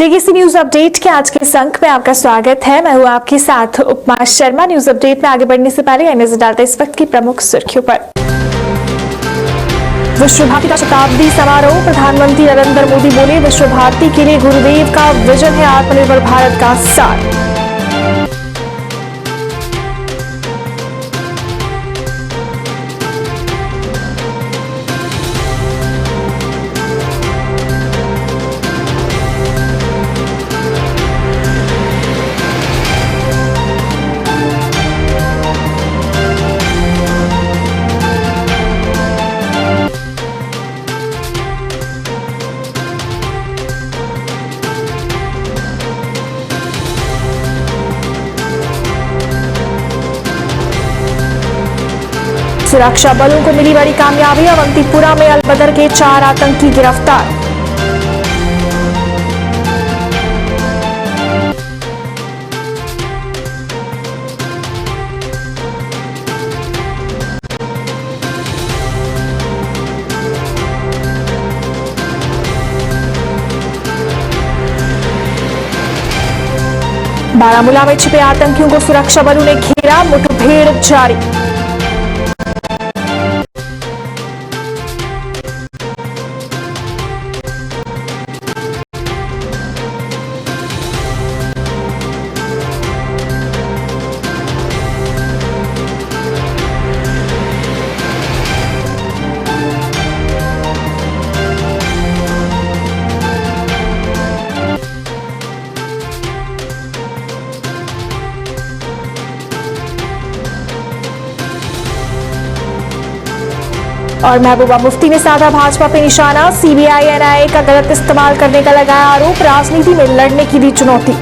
JKC news update के आज के इस अंक में आपका स्वागत है। मैं हूं आपके साथ उपमा शर्मा। न्यूज अपडेट में आगे बढ़ने से पहले आइए नजर डालते हैं इस वक्त की प्रमुख सुर्खियों पर। विश्व भारती का शताब्दी समारोह, प्रधानमंत्री नरेंद्र मोदी बोले, विश्व भारती के लिए गुरुदेव का विजन है आत्मनिर्भर भारत का सार। सुरक्षा बलों को मिली बड़ी कामयाबी, अवंतीपुरा में अलबदर के 4 आतंकी गिरफ्तार। बारामूला में छिपे आतंकियों को सुरक्षा बलों ने घेरा, मुठभेड़ जारी। और महबूबा मुफ्ती ने साधा भाजपा पे निशाना, सीबीआई एनआईए का गलत इस्तेमाल करने का लगाया आरोप, राजनीति में लड़ने की दी चुनौती।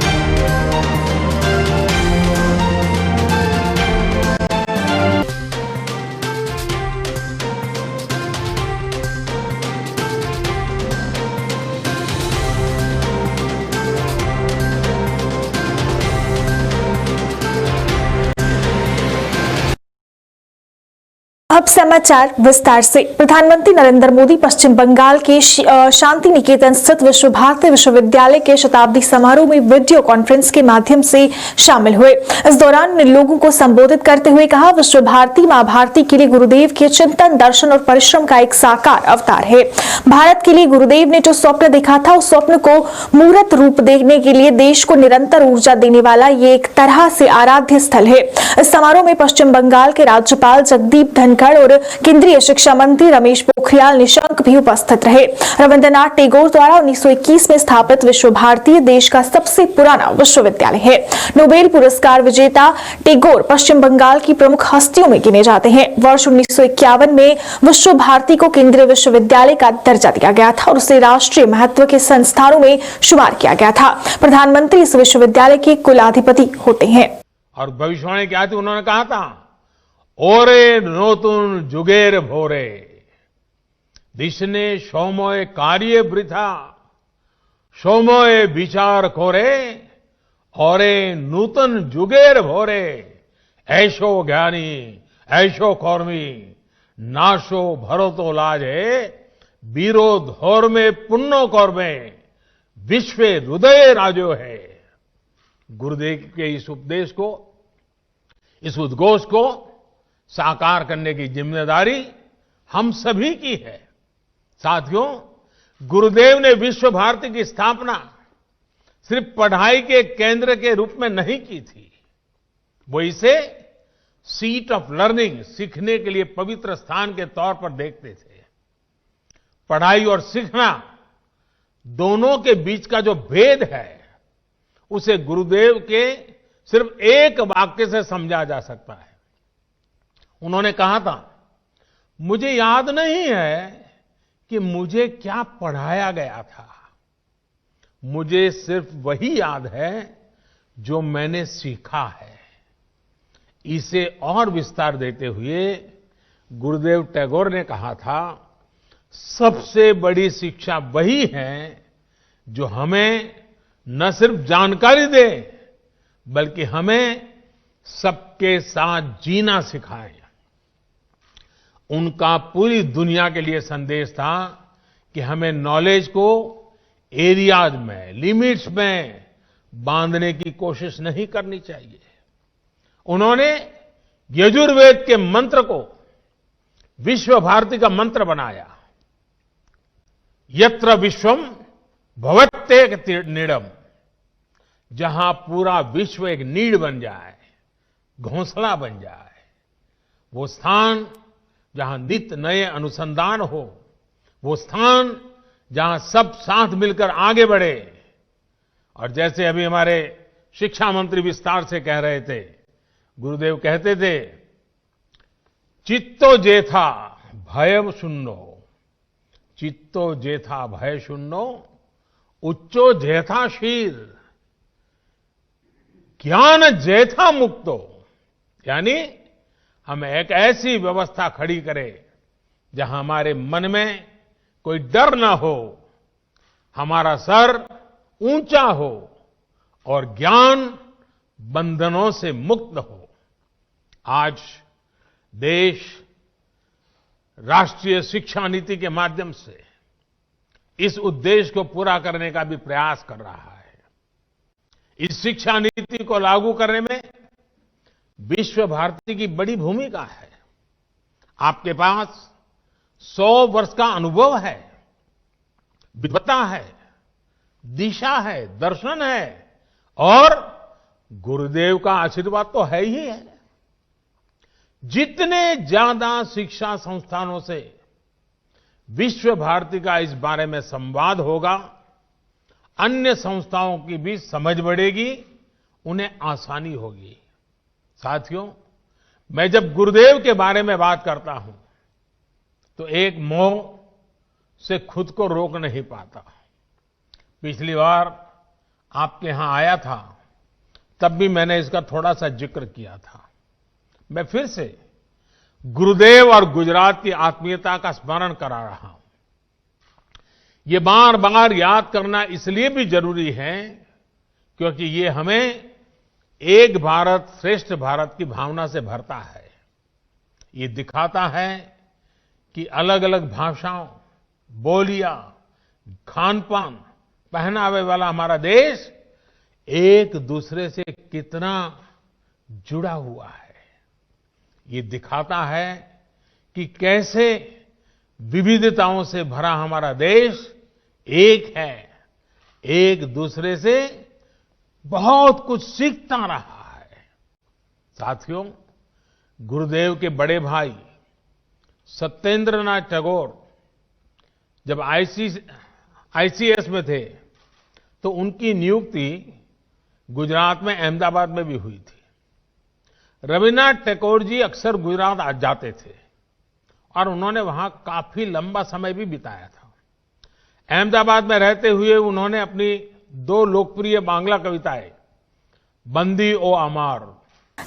अब समाचार विस्तार से। प्रधानमंत्री नरेंद्र मोदी पश्चिम बंगाल के शांति निकेतन स्थित विश्व भारती विश्वविद्यालय के शताब्दी समारोह में वीडियो कॉन्फ्रेंस के माध्यम से शामिल हुए। इस दौरान उन्होंने लोगों को संबोधित करते हुए कहा, विश्व भारती मां भारती के लिए गुरुदेव के चिंतन, दर्शन और परिश्रम का एक साकार अवतार है। भारत के लिए गुरुदेव ने जो स्वप्न देखा था, उस स्वप्न को मूर्त रूप देने के लिए देश को निरंतर ऊर्जा देने वाला ये एक तरह से आराध्य स्थल है। इस समारोह में पश्चिम बंगाल के राज्यपाल जगदीप धनखड़ और केंद्रीय शिक्षा मंत्री रमेश पोखरियाल निशंक भी उपस्थित रहे। रविंद्रनाथ टैगोर द्वारा 1921 में स्थापित विश्व भारती देश का सबसे पुराना विश्वविद्यालय है। नोबेल पुरस्कार विजेता टैगोर पश्चिम बंगाल की प्रमुख हस्तियों में गिने जाते हैं। वर्ष 1951 में विश्व भारती को केंद्रीय विश्वविद्यालय का दर्जा दिया गया था और उसे राष्ट्रीय महत्व के संस्थानों में शुमार किया गया था। प्रधानमंत्री इस विश्वविद्यालय के कुलाधिपति होते हैं। और भविष्यवाणी क्या थी? उन्होंने कहा था, ओरे नोतुन जुगेर भोरे दिशने सोमोय कार्य वृथा सोमोय विचार खोरे ओरे नूतन जुगेर भोरे ऐशो ज्ञानी ऐशो कौर्मी नाशो भरतो लाजे बीरो धोर में पुण्यो कौर्मे विश्व हृदय राजो है। गुरुदेव के इस उपदेश को, इस उद्घोष को साकार करने की जिम्मेदारी हम सभी की है। साथियों, गुरुदेव ने विश्व भारती की स्थापना सिर्फ पढ़ाई के केंद्र के रूप में नहीं की थी, वो इसे सीट ऑफ लर्निंग, सीखने के लिए पवित्र स्थान के तौर पर देखते थे। पढ़ाई और सीखना दोनों के बीच का जो भेद है, उसे गुरुदेव के सिर्फ एक वाक्य से समझा जा सकता है। उन्होंने कहा था, मुझे याद नहीं है कि मुझे क्या पढ़ाया गया था, मुझे सिर्फ वही याद है जो मैंने सीखा है। इसे और विस्तार देते हुए गुरुदेव टैगोर ने कहा था, सबसे बड़ी शिक्षा वही है जो हमें न सिर्फ जानकारी दे, बल्कि हमें सबके साथ जीना सिखाए। उनका पूरी दुनिया के लिए संदेश था कि हमें नॉलेज को एरियाज में, लिमिट्स में बांधने की कोशिश नहीं करनी चाहिए। उन्होंने यजुर्वेद के मंत्र को विश्व भारती का मंत्र बनाया। यत्र विश्वम भवत्येक नीडम, जहां पूरा विश्व एक नीड बन जाए, घोंसला बन जाए, वो स्थान जहां नित्य नए अनुसंधान हो, वो स्थान जहां सब साथ मिलकर आगे बढ़े। और जैसे अभी हमारे शिक्षा मंत्री विस्तार से कह रहे थे, गुरुदेव कहते थे, चित्तो जेथा भय शून्यो, चित्तो जेथा भय शून्यो, उच्चो जेथा शीर, ज्ञान जेथा मुक्तो। यानी हम एक ऐसी व्यवस्था खड़ी करें जहां हमारे मन में कोई डर ना हो, हमारा सर ऊंचा हो और ज्ञान बंधनों से मुक्त हो। आज देश राष्ट्रीय शिक्षा नीति के माध्यम से इस उद्देश्य को पूरा करने का भी प्रयास कर रहा है। इस शिक्षा नीति को लागू करने में विश्व भारती की बड़ी भूमिका है। आपके पास 100 वर्ष का अनुभव है, विद्वता है, दिशा है, दर्शन है और गुरुदेव का आशीर्वाद तो है ही है। जितने ज्यादा शिक्षा संस्थानों से विश्व भारती का इस बारे में संवाद होगा, अन्य संस्थाओं की भी समझ बढ़ेगी, उन्हें आसानी होगी। साथियों, मैं जब गुरुदेव के बारे में बात करता हूं तो एक मोह से खुद को रोक नहीं पाता। पिछली बार आपके यहां आया था, तब भी मैंने इसका थोड़ा सा जिक्र किया था। मैं फिर से गुरुदेव और गुजरात की आत्मीयता का स्मरण करा रहा हूं। ये बार बार याद करना इसलिए भी जरूरी है क्योंकि ये हमें एक भारत श्रेष्ठ भारत की भावना से भरता है। ये दिखाता है कि अलग अलग भाषाओं, बोलियां, खान पान, पहनावे वाला हमारा देश एक दूसरे से कितना जुड़ा हुआ है। ये दिखाता है कि कैसे विविधताओं से भरा हमारा देश एक है, एक दूसरे से बहुत कुछ सीखता रहा है। साथियों, गुरुदेव के बड़े भाई सत्येंद्रनाथ टैगोर जब आईसीएस में थे तो उनकी नियुक्ति गुजरात में अहमदाबाद में भी हुई थी। रविन्द्रनाथ टैगोर जी अक्सर गुजरात आ जाते थे और उन्होंने वहां काफी लंबा समय भी बिताया था। अहमदाबाद में रहते हुए उन्होंने अपनी 2 लोकप्रिय बांग्ला कविताएं बंदी ओ अमार।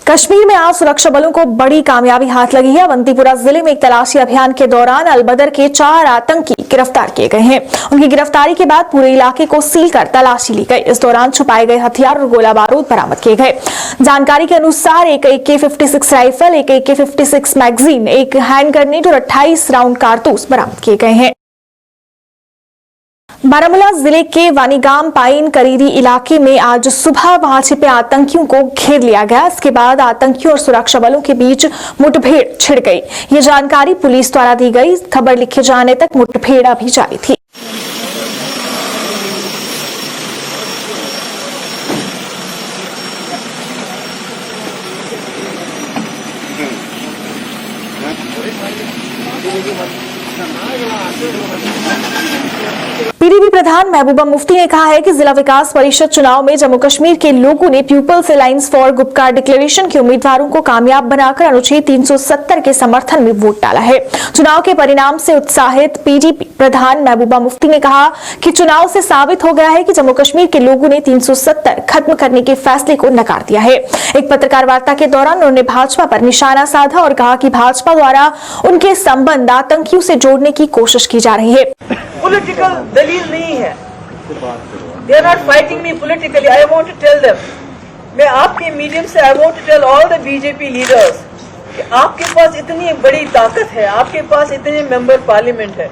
कश्मीर में आज सुरक्षा बलों को बड़ी कामयाबी हाथ लगी है। अवंतीपुरा जिले में एक तलाशी अभियान के दौरान अलबदर के 4 आतंकी गिरफ्तार किए गए हैं। उनकी गिरफ्तारी के बाद पूरे इलाके को सील कर तलाशी ली गई। इस दौरान छुपाए गए हथियार और गोला बारूद बरामद किए गए। जानकारी के अनुसार एक AK-56 राइफल, एक AK-56 मैगजीन, एक हैंड ग्रेनेड और 28 राउंड कारतूस बरामद किए गए हैं। बारामूला जिले के वानीगाम पाइन करीरी इलाके में आज सुबह वहां छिपे आतंकियों को घेर लिया गया। इसके बाद आतंकियों और सुरक्षा बलों के बीच मुठभेड़ छिड़ गई। ये जानकारी पुलिस द्वारा दी गई। खबर लिखे जाने तक मुठभेड़ अभी जारी थी। पीडीपी प्रधान महबूबा मुफ्ती ने कहा है कि जिला विकास परिषद चुनाव में जम्मू कश्मीर के लोगों ने people's alliance for Gupkar declaration के उम्मीदवारों को कामयाब बनाकर अनुच्छेद 370 के समर्थन में वोट डाला है। चुनाव के परिणाम से उत्साहित पीडीपी प्रधान महबूबा मुफ्ती ने कहा कि चुनाव से साबित हो गया है कि जम्मू कश्मीर के लोगों ने 370 खत्म करने के फैसले को नकार दिया है। एक पत्रकार वार्ता के दौरान उन्होंने भाजपा पर निशाना साधा और कहा कि भाजपा द्वारा उनके संबंध आतंकियों से जोड़ने की कोशिश की जा रही है। पॉलिटिकल दलील नहीं है। They are not fighting me politically. I want to tell them. मैं आपके मीडियम से I want to tell all the BJP leaders कि आपके पास इतनी बड़ी ताकत है, आपके पास इतने मेंबर पार्लियामेंट है,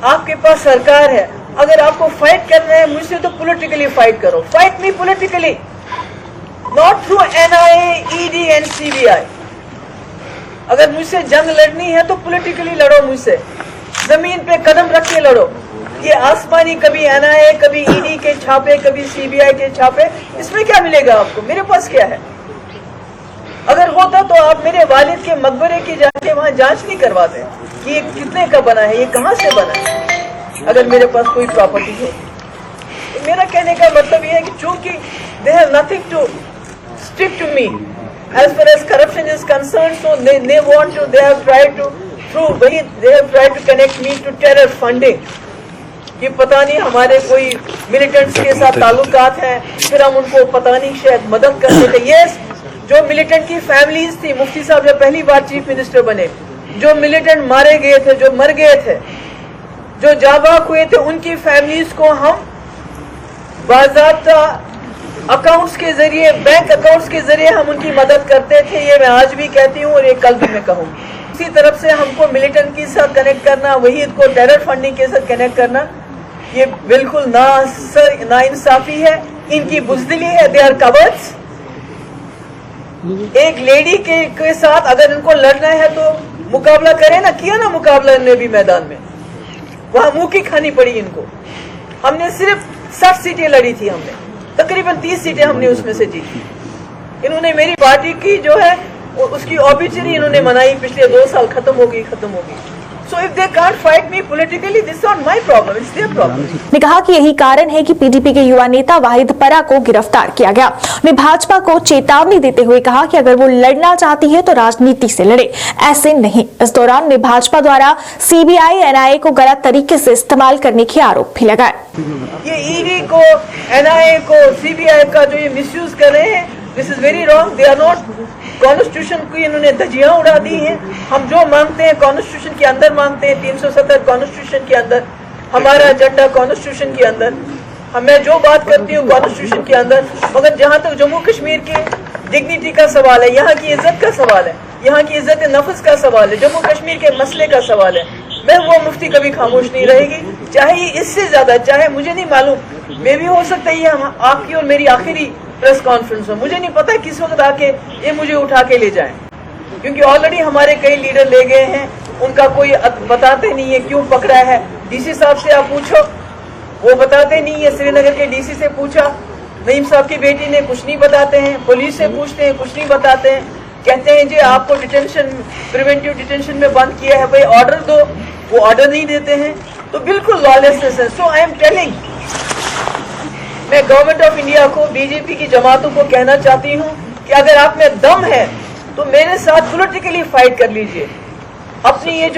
आपके पास सरकार है, अगर आपको फाइट करना है मुझसे तो पॉलिटिकली फाइट करो, fight me politically, not through NIA, ED and CBI। अगर मुझसे जंग लड़नी है तो पॉलिटिकली लड़ो मुझसे, जमीन पे कदम रख के लड़ो। ये आसमानी कभी NIA, कभी ED के छापे, कभी CBI के छापे, इसमें क्या मिलेगा आपको? मेरे पास क्या है? अगर होता तो आप मेरे वालिद के मकबरे की जाके वहां जांच नहीं करवाते कि ये कितने का बना है, ये कहां से बना है, अगर मेरे पास कोई प्रॉपर्टी हो। तो मेरा कहने का मतलब ये है कि चूंकि they have nothing to stick to me as far as corruption is concerned, so they have tried to connect me to terror funding, कि पता नहीं हमारे कोई मिलिटेंट्स के साथ ताल्लुकात हैं, फिर हम उनको पता नहीं शायद मदद करते थे। यस, जो मिलिटेंट की फैमिलीज थी, मुफ्ती साहब जब पहली बार चीफ मिनिस्टर बने, जो मिलिटेंट मारे गए थे, जो मर गए थे, जो जाबाक हुए थे, उनकी फैमिलीज को हम बाज़ाब्ता अकाउंट्स के जरिए, बैंक अकाउंट्स के जरिए हम उनकी मदद करते थे। ये मैं आज भी कहती हूँ और ये कल भी मैं कहूँगी। इसी तरफ से हमको मिलिटेंट के साथ कनेक्ट करना, वहीद को टेरर फंडिंग के साथ कनेक्ट करना, ये बिल्कुल नाइंसाफी है, इनकी बुज़दिली है। They are cowards. एक लेडी के साथ अगर इनको लड़ना है तो मुकाबला करें ना, किया ना मुकाबला इन्होंने भी मैदान में, वहां मुंह की खानी पड़ी इनको। हमने सिर्फ 60 सीटें लड़ी थी, हमने तकरीबन 30 सीटें हमने उसमें से जीती। इन्होंने मेरी पार्टी की जो है उसकी ऑबिचरी इन्होंने मनाई, पिछले 2 साल खत्म हो गई। So if they can't fight me politically, this is not my problem, it's their problem. ने कहा कि यही कारण है कि पीडीपी के युवा नेता वाहिद परा को गिरफ्तार किया गया। उन्हें भाजपा को चेतावनी देते हुए कहा कि अगर वो लड़ना चाहती है तो राजनीति से लड़े, ऐसे नहीं। इस दौरान उन्हें भाजपा द्वारा CBI, NIA को गलत तरीके से इस्तेमाल करने के आरोप भी लगाए। ये ED को, NIA को, CBI का जो ये मिसयूज कर रहे हैं, this is very wrong. They are not, constitution की इन्होंने धज्जियां उड़ा दी हैं। हम जो मांगते हैं कॉन्स्टिट्यूशन के अंदर मांगते हैं, 370 कॉन्स्टिट्यूशन के अंदर, हमारा एजेंडा कॉन्स्टिट्यूशन के अंदर, मैं जो बात करती हूँ कॉन्स्टिट्यूशन के अंदर। मगर जहाँ तक जम्मू कश्मीर की डिग्निटी का सवाल है, यहाँ की इज्जत का सवाल है, यहाँ की इज्जत नफ्स का सवाल है, जम्मू कश्मीर के मसले का सवाल है, मैं वो मुफ्ती कभी खामोश नहीं रहेगी। चाहे इससे ज्यादा, चाहे मुझे नहीं मालूम, मे भी हो सकता है ये आपकी और मेरी आखिरी प्रेस कॉन्फ्रेंस हो, मुझे नहीं पता किस वक्त आके ये मुझे उठा के ले जाएं, क्योंकि ऑलरेडी हमारे कई लीडर ले गए हैं, उनका कोई बताते नहीं है क्यों पकड़ा है। DC साहब से आप पूछो, वो बताते नहीं है। श्रीनगर के DC से पूछा, नईम साहब की बेटी ने, कुछ नहीं बताते हैं। पुलिस से पूछते हैं, कुछ नहीं बताते हैं। कहते हैं जी आपको डिटेंशन, प्रिवेंटिव डिटेंशन में बंद किया है, भाई ऑर्डर दो, वो ऑर्डर नहीं देते हैं। तो बिल्कुल लॉलेसनेस है। सो आई एम टेलिंग, मैं गवर्नमेंट ऑफ इंडिया को, बीजेपी की जमातों को कहना चाहती हूँ कि अगर आप में दम है तो मेरे साथ पॉलिटिकली फाइट कर लीजिए। अपनी ये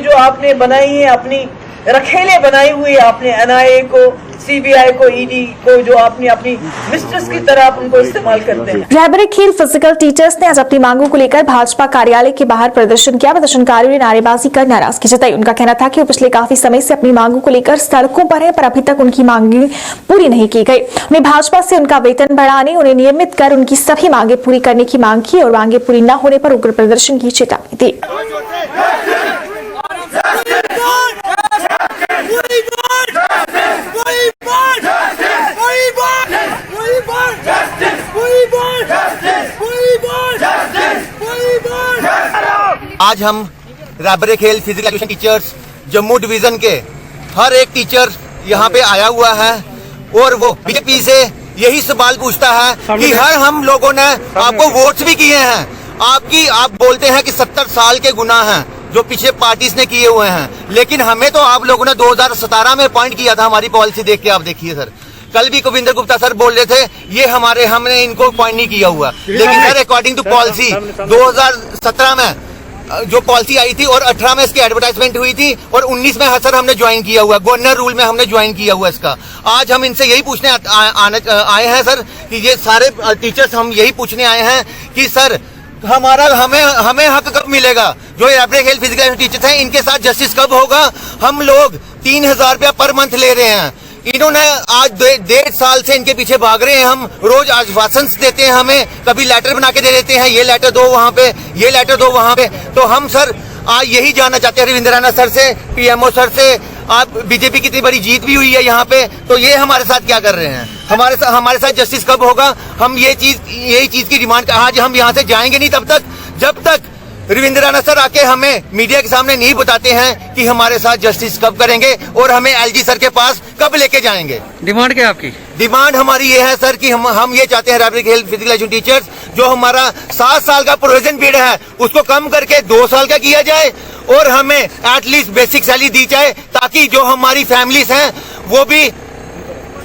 जो आपने बनाई है, अपनी रखेले बनाई हुई आपने NIA को, CBI को, ED को, जो आपने अपनी मिस्ट्रेस की तरह आप उनको इस्तेमाल करते हैं। रहबरे खेल फिजिकल टीचर्स ने आज अपनी मांगों को लेकर भाजपा कार्यालय के बाहर प्रदर्शन किया। प्रदर्शनकारियों ने नारेबाजी कर नाराजगी जताई। उनका कहना था कि वो पिछले काफी समय से अपनी मांगों को लेकर सड़कों पर है, पर अभी तक उनकी मांगे पूरी नहीं की गई। उन्हें भाजपा से उनका वेतन बढ़ाने, उन्हें नियमित कर उनकी सभी मांगे पूरी करने की मांग की और मांगे पूरी न होने पर उग्र प्रदर्शन की चेतावनी दी। आज हम रहबरे खेल physical education teachers Jammu division के हर एक टीचर यहाँ पे आया हुआ है और वो बीजेपी से यही सवाल पूछता है कि हम लोगों ने आपको वोट्स भी किए हैं, आप बोलते हैं कि 70 साल के गुनाह हैं जो पीछे पार्टीज ने किए हुए हैं, लेकिन हमें तो आप लोगों ने 2017 में अपॉइंट किया था। हमारी पॉलिसी देख के आप देखिए सर, कल भी गोविंदर गुप्ता सर बोल रहे थे ये हमने इनको अपॉइंट नहीं किया हुआ, लेकिन सर अकॉर्डिंग टू पॉलिसी 2017 में जो पॉलिसी आई थी और 18 में इसकी एडवर्टाइजमेंट हुई थी और 19 में सर हमने ज्वाइन किया हुआ, गवर्नर रूल में हमने ज्वाइन किया हुआ इसका। आज हम इनसे यही पूछने आए हैं सर कि ये सारे टीचर्स हम यही पूछने आए हैं कि सर हमें हक कब मिलेगा? जो रहबरे खेल फिजिकल टीचर्स हैं इनके साथ जस्टिस कब होगा? हम लोग 3000 रुपया पर मंथ ले रहे हैं, इन्होंने आज 1.5 साल से इनके पीछे भाग रहे हैं। हम रोज आश्वासन देते हैं, हमें कभी लेटर बना के दे देते हैं, ये लेटर दो वहाँ पे, ये लेटर दो वहाँ पे। तो हम सर आज यही जानना चाहते हैं रविंद्र राणा सर से, PMO सर से, आप बीजेपी की इतनी बड़ी जीत भी हुई है यहाँ पे, तो ये हमारे साथ क्या कर रहे हैं? हमारे साथ जस्टिस कब होगा? हम यही चीज की डिमांड, आज हम यहाँ से जाएंगे नहीं तब तक जब तक रविंद्र राणा सर आके हमें मीडिया के सामने नहीं बताते हैं कि हमारे साथ जस्टिस कब करेंगे और हमें एलजी सर के पास कब लेके जाएंगे। डिमांड क्या है आपकी? डिमांड हमारी ये है सर कि हम ये चाहते हैं रैबिक हेल्थ फिजिकल एजुकेशन टीचर्स जो हमारा 7 साल का प्रोविजन पीरियड है उसको कम करके 2 साल का किया जाए और हमें एटलीस्ट बेसिक सैलरी दी जाए, ताकि जो हमारी फैमिलीज हैं वो भी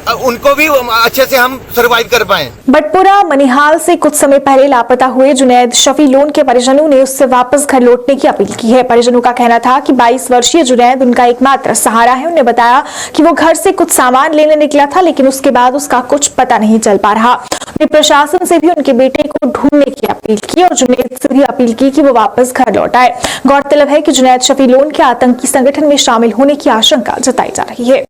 उनको भी अच्छे से हम सरवाइव कर पाएं। बटपुरा मनिहाल से कुछ समय पहले लापता हुए जुनैद शफी लोन के परिजनों ने उससे वापस घर लौटने की अपील की है। परिजनों का कहना था कि 22 वर्षीय जुनैद उनका एकमात्र सहारा है। उन्होंने बताया कि वो घर से कुछ सामान लेने निकला था, लेकिन उसके बाद उसका कुछ पता नहीं चल पा रहा। उन्होंने प्रशासन से भी उनके बेटे को ढूंढने की अपील की और जुनैद से भी अपील की कि वो वापस घर लौट आए। गौरतलब है कि जुनैद शफी लोन के आतंकी संगठन में शामिल होने की आशंका जताई जा रही है।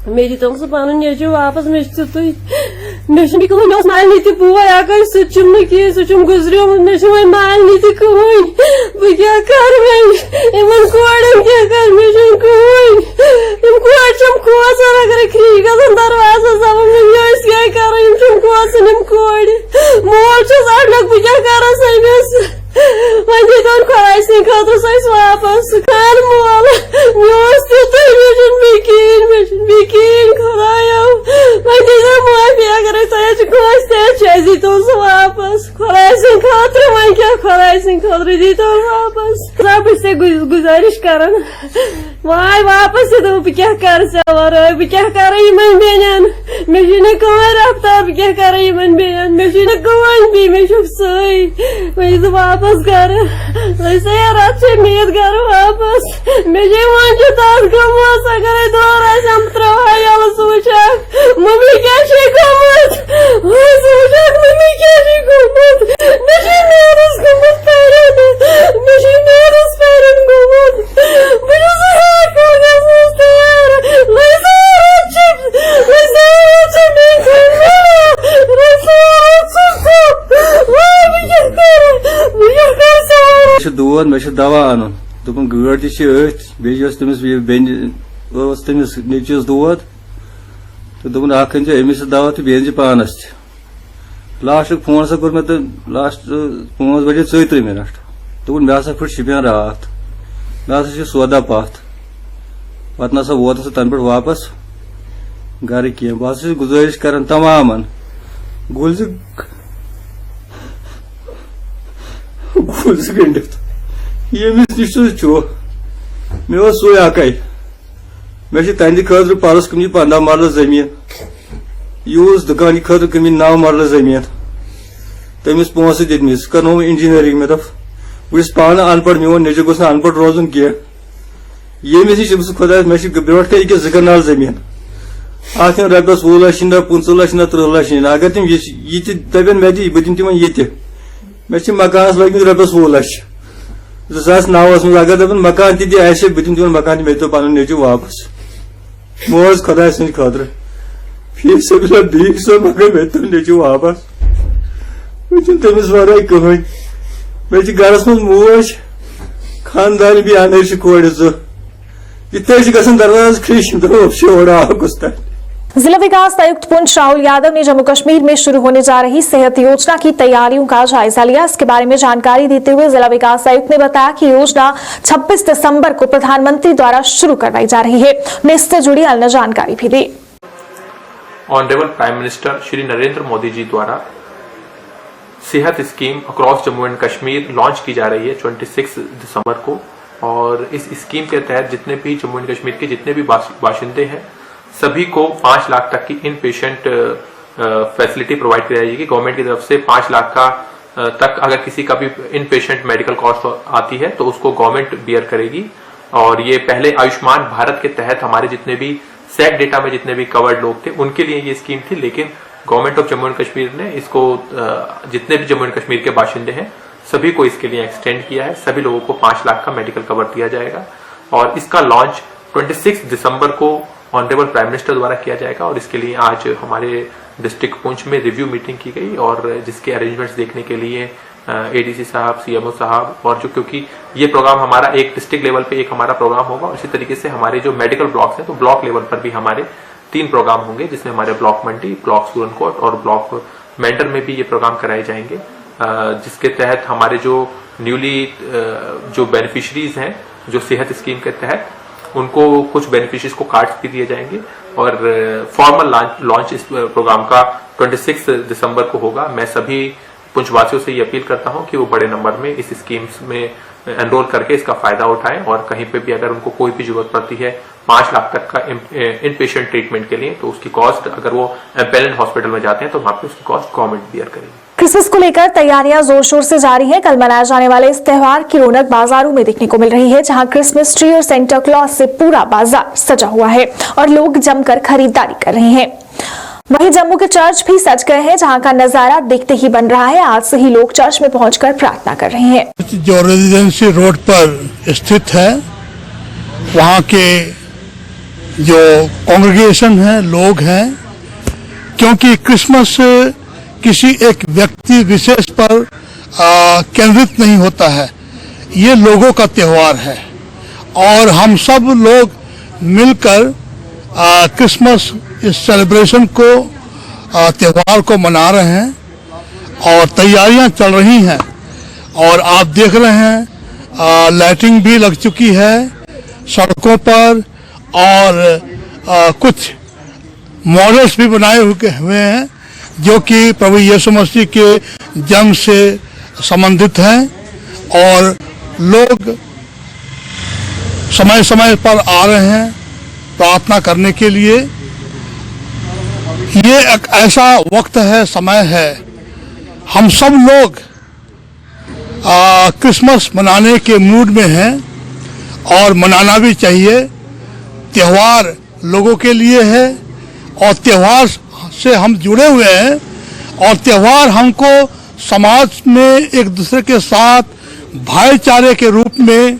मेरी तो पान वापस मे मालनी बोय अगर सुम सुम गुजरियो मे वो मालनी कहन बह क्या कर इन कोड़न क्या कर मे कहन कोम खोसन अगर खी गन दरवाजा सब क्या कर खोसन कोड़ मोल अड़क बह क्या कर समिस वो दिन खुदाई सद खस वापस खान मोल मे खुदाया वो दिन माफी अगर खोस दी तो वापस खुदाई सद खातर वो क्या खुदाई सद खातर दी तो वापस सब से गुजारिश कर वाय वापस बह क्या कर वर बह क्या कर बेन मे कह रफ्तार बह क्या कर बेन मे कहन बी मे सई वो वापस कर रत मीद कर वापस मे वन तथ गमस अगर दौर हम त्रा यल सह मम्मी क्या गोमुत मम्मी क्या गोमुत मे मेरस गोमुत पैरन मे मेरस पैरन गोमुत दूध मे दवा अन दोपन गड़ तमिस बेन तमिस नचस दूध तो दोपन अमिस दवा तो बेन पानस लास्ट फोन सा कोर मे तो लास्ट 5 बजे 34 मिनट दोपन मे हसा फुट शिपियन रात मे हसा सौदा पथ पत ना वोत तन पे वापस घर कह बह गुजारिश कर तमाम गुल गंडित यमिस नश मे सो अकै मे तंद खतर परस कमी 15 मरल जमीन यह दुकान खतर कमी 9 मरल जमीन तमिस पोस दितमिस कर्नो इंजीनियरिंग मे दप बस पान अनपढ़ मोन नजर गोस अनपढ़ रोजन कह यमिस नश खुदा मे ब्रो कह 2 कनाल जमीन अत रपस 20 लाख 25 लाख 30 लाख अगर तम ये दपन मे बह दिन तिम ये मे मकान लगे रपस 20 लाख 2009 मज अगर दपन मकान ती बह दिन तिम मकान मे तो पन नचु वापस मोज खुदा सद खतर फी सब बीक सो मगर मे तो नचु वापस तमिस वर कहन मे गरस मज मोज खानदान भी अनर कोड़ इत दरवाज खिश शोर आगुस तक। जिला विकास आयुक्त पुंछ राहुल यादव ने जम्मू कश्मीर में शुरू होने जा रही सेहत योजना की तैयारियों का जायजा लिया। इसके बारे में जानकारी देते हुए जिला विकास आयुक्त ने बताया कि योजना 26 दिसंबर को प्रधानमंत्री द्वारा शुरू करवाई जा रही है। उन्होंने इससे जुड़ी अन्य जानकारी भी दी। Honourable prime minister Shri Narendra Modi ji द्वारा Sehat scheme across Jammu and Kashmir launch की जा रही है 26 दिसंबर को। और इस स्कीम के तहत जितने भी जम्मू एंड कश्मीर के जितने भी बाशिंदे हैं सभी को 5 लाख तक की इन पेशेंट फैसिलिटी प्रोवाइड की जाएगी। गवर्नमेंट की तरफ से 5 लाख का तक अगर किसी का भी इन पेशेंट मेडिकल कॉस्ट आती है तो उसको गवर्नमेंट बियर करेगी। और ये पहले आयुष्मान भारत के तहत हमारे जितने भी सेट डेटा में जितने भी कवर्ड लोग थे उनके लिए ये स्कीम थी, लेकिन government of Jammu and Kashmir ने इसको जितने भी जम्मू एंड कश्मीर के बाशिंदे हैं सभी को इसके लिए एक्सटेंड किया है। सभी लोगों को 5 लाख का मेडिकल कवर दिया जाएगा और इसका लॉन्च 26 दिसंबर को ऑनरेबल प्राइम मिनिस्टर द्वारा किया जाएगा। और इसके लिए आज हमारे डिस्ट्रिक्ट पुंछ में रिव्यू मीटिंग की गई और जिसके अरेंजमेंट्स देखने के लिए एडीसी साहब, सीएमओ साहब, और जो क्योंकि ये प्रोग्राम हमारा एक डिस्ट्रिक्ट लेवल पे एक हमारा प्रोग्राम होगा, इसी तरीके से हमारे जो मेडिकल ब्लॉक्स हैं तो ब्लॉक लेवल पर भी हमारे 3 प्रोग्राम होंगे, जिसमें हमारे ब्लॉक मंडी, ब्लॉक सूरनकोट और ब्लॉक मेंटर में भी ये प्रोग्राम कराए जाएंगे, जिसके तहत हमारे जो न्यूली जो बेनिफिशरीज हैं जो सेहत स्कीम के तहत, उनको कुछ बेनिफिशरीज को कार्ड्स भी दिए जाएंगे और फॉर्मल लॉन्च इस प्रोग्राम का 26 दिसंबर को होगा। मैं सभी पुंछवासियों से ये अपील करता हूं कि वो बड़े नंबर में इस स्कीम्स में एनरोल करके इसका फायदा उठाएं, और कहीं पे भी अगर उनको कोई भी जरूरत पड़ती है 5 लाख तक का इन पेशेंट ट्रीटमेंट के लिए, तो उसकी कॉस्ट अगर वो एम्पेलेंट हॉस्पिटल में जाते हैं तो वहां पे उसकी कॉस्ट गवर्नमेंट बियर करेगी। क्रिसमस को लेकर तैयारियां जोर शोर से जारी हैं। कल मनाए जाने वाले इस त्योहार की रौनक बाजारों में देखने को मिल रही है, जहां क्रिसमस ट्री और सेंटा क्लॉज से पूरा बाजार सजा हुआ है और लोग जमकर खरीदारी कर रहे हैं। वहीं जम्मू के चर्च भी सज गए हैं, जहां का नजारा देखते ही बन रहा है। आज से ही लोग चर्च में पहुंचकर प्रार्थना कर रहे हैं। जो रेजिडेंसी रोड पर स्थित है, वहां के जो कांग्रेगेशन है, लोग हैं, क्योंकि क्रिसमस किसी एक व्यक्ति विशेष पर केंद्रित नहीं होता है, ये लोगों का त्योहार है और हम सब लोग मिलकर क्रिसमस इस सेलिब्रेशन को त्योहार को मना रहे हैं और तैयारियां चल रही हैं। और आप देख रहे हैं लाइटिंग भी लग चुकी है सड़कों पर और कुछ मॉडल्स भी बनाए हुए हैं जो कि प्रभु यीशु मसीह के जन्म से संबंधित हैं और लोग समय समय पर आ रहे हैं प्रार्थना करने के लिए। ये एक ऐसा वक्त है, समय है, हम सब लोग क्रिसमस मनाने के मूड में हैं और मनाना भी चाहिए। त्योहार लोगों के लिए है और त्योहार से हम जुड़े हुए हैं और त्योहार हमको समाज में एक दूसरे के साथ भाईचारे के रूप में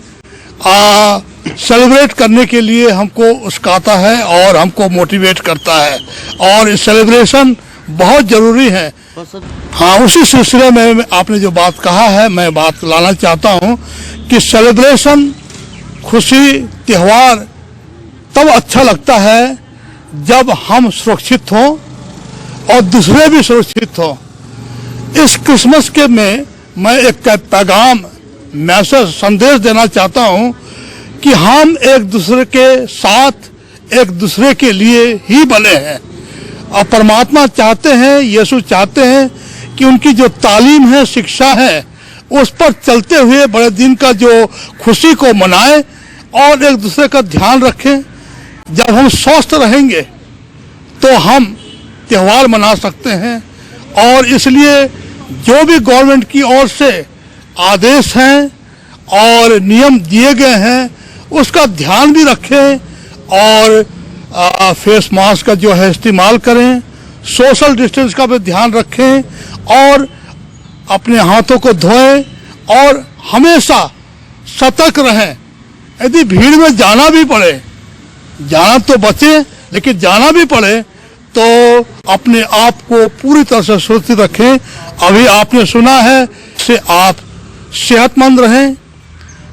सेलिब्रेट करने के लिए हमको उस्काता है और हमको मोटिवेट करता है और इस सेलिब्रेशन बहुत जरूरी है। हाँ, उसी सिलसिले में आपने जो बात कहा है, मैं बात लाना चाहता हूँ कि सेलिब्रेशन, खुशी, त्योहार तब अच्छा लगता है जब हम सुरक्षित हों और दूसरे भी सुरक्षित हों। इस क्रिसमस के में मैं एक पैगाम, मैसेज, संदेश देना चाहता हूँ कि हम एक दूसरे के साथ, एक दूसरे के लिए ही बने हैं और परमात्मा चाहते हैं, यीशु चाहते हैं कि उनकी जो तालीम है, शिक्षा है, उस पर चलते हुए बड़े दिन का जो खुशी को मनाएं और एक दूसरे का ध्यान रखें। जब हम स्वस्थ रहेंगे तो हम त्योहार मना सकते हैं और इसलिए जो भी गवर्नमेंट की ओर से आदेश हैं और नियम दिए गए हैं उसका ध्यान भी रखें और फेस मास्क का जो है इस्तेमाल करें, सोशल डिस्टेंस का भी ध्यान रखें और अपने हाथों को धोएं और हमेशा सतर्क रहें। यदि भीड़ में जाना भी पड़े, जाना तो बचे, लेकिन जाना भी पड़े तो अपने आप को पूरी तरह से सुरक्षित रखें। अभी आपने सुना है से आप सेहतमंद रहें,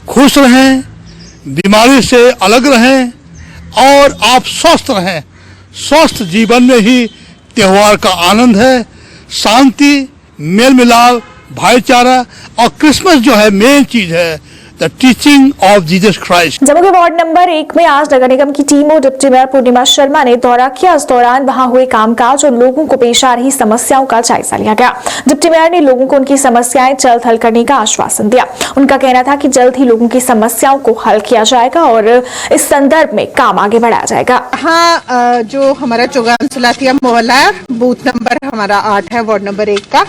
खुश रहें, बीमारी से अलग रहें और आप स्वस्थ रहें। स्वस्थ जीवन में ही त्योहार का आनंद है, शांति, मेल मिलाप, भाईचारा और क्रिसमस जो है मेन चीज है, the teaching of Jesus Christ. Jammu के वार्ड नंबर 1 में आज नगर निगम की टीम और डिप्टी मेयर पूर्णिमा शर्मा ने दौरा किया। इस दौरान वहां हुए कामकाज और लोगों को पेश आ रही समस्याओं का जायजा लिया गया। डिप्टी मेयर ने लोगों को उनकी समस्याएं जल्द हल करने का आश्वासन दिया। उनका कहना था कि जल्द ही लोगों की समस्याओं को हल किया जाएगा और इस संदर्भ में काम आगे बढ़ाया जाएगा। हाँ, जो हमारा चौगान सुलातिया मोहल्ला है, बूथ नंबर हमारा 8 है, वार्ड नंबर 1 का,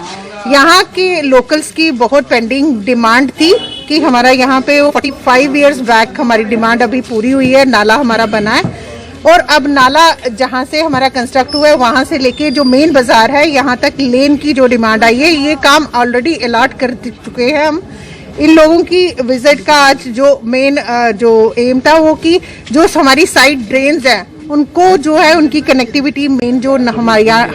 यहाँ के लोकल्स की बहुत पेंडिंग डिमांड थी कि हमारा यहाँ पे 45 इयर्स बैक हमारी डिमांड अभी पूरी हुई है। नाला हमारा बना है और अब नाला जहाँ से हमारा कंस्ट्रक्ट हुआ है वहाँ से लेके जो मेन बाजार है यहाँ तक लेन की जो डिमांड आई है, ये काम ऑलरेडी अलॉट कर चुके हैं हम। इन लोगों की विजिट का आज जो मेन जो एम था वो कि जो हमारी साइड ड्रेन्स हैं उनको जो है उनकी कनेक्टिविटी मेन जो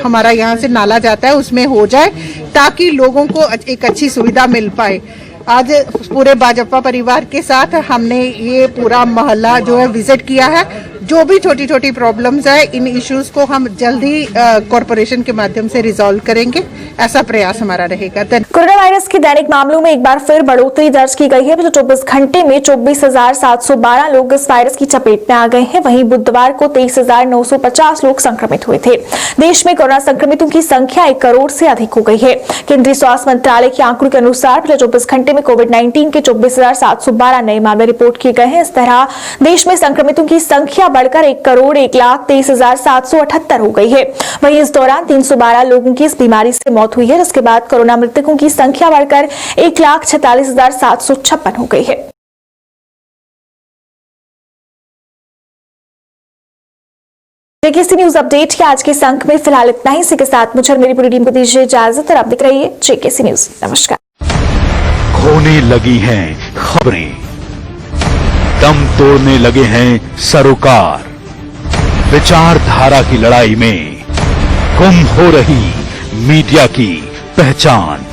हमारा यहाँ से नाला जाता है उसमें हो जाए, ताकि लोगों को एक अच्छी सुविधा मिल पाए। आज पूरे भाजपा परिवार के साथ हमने ये पूरा मोहल्ला जो है विजिट किया है। जो भी छोटी छोटी प्रॉब्लम्स है, इन इश्यूज को हम जल्द ही कॉरपोरेशन के माध्यम से रिजॉल्व करेंगे, ऐसा प्रयास हमारा रहेगा। कोरोना वायरस के दैनिक मामलों में एक बार फिर बढ़ोतरी दर्ज की गई है। पिछले 24 घंटे में 24,712 लोग इस वायरस की चपेट में आ गए हैं। वहीं बुधवार को 23,950 लोग संक्रमित हुए थे। देश में कोरोना संक्रमितों की संख्या 1 करोड़ से अधिक हो गई है। केंद्रीय स्वास्थ्य मंत्रालय के आंकड़ों के अनुसार पिछले 24 घंटे में कोविड-19 के 24,712 नए मामले रिपोर्ट किए गए हैं। इस तरह देश में संक्रमितों की संख्या बढ़कर 1,23,778 हो गई है। वहीं इस दौरान 312 लोगों की इस बीमारी से मौत हुई है, जिसके बाद कोरोना मृतकों की संख्या बढ़कर 1,46,756 हो गई है। जेकेसी न्यूज अपडेट के आज के इस अंक में फिलहाल इतना ही। इसी के साथ मुझे और मेरी पूरी टीम को दीजिए इजाजत और आप देख रहिए जेकेसी न्यूज। नमस्कार। खोने लगी हैं खबरें, दम तोड़ने लगे हैं सरोकार, विचारधारा की लड़ाई में गुम हो रही मीडिया की पहचान।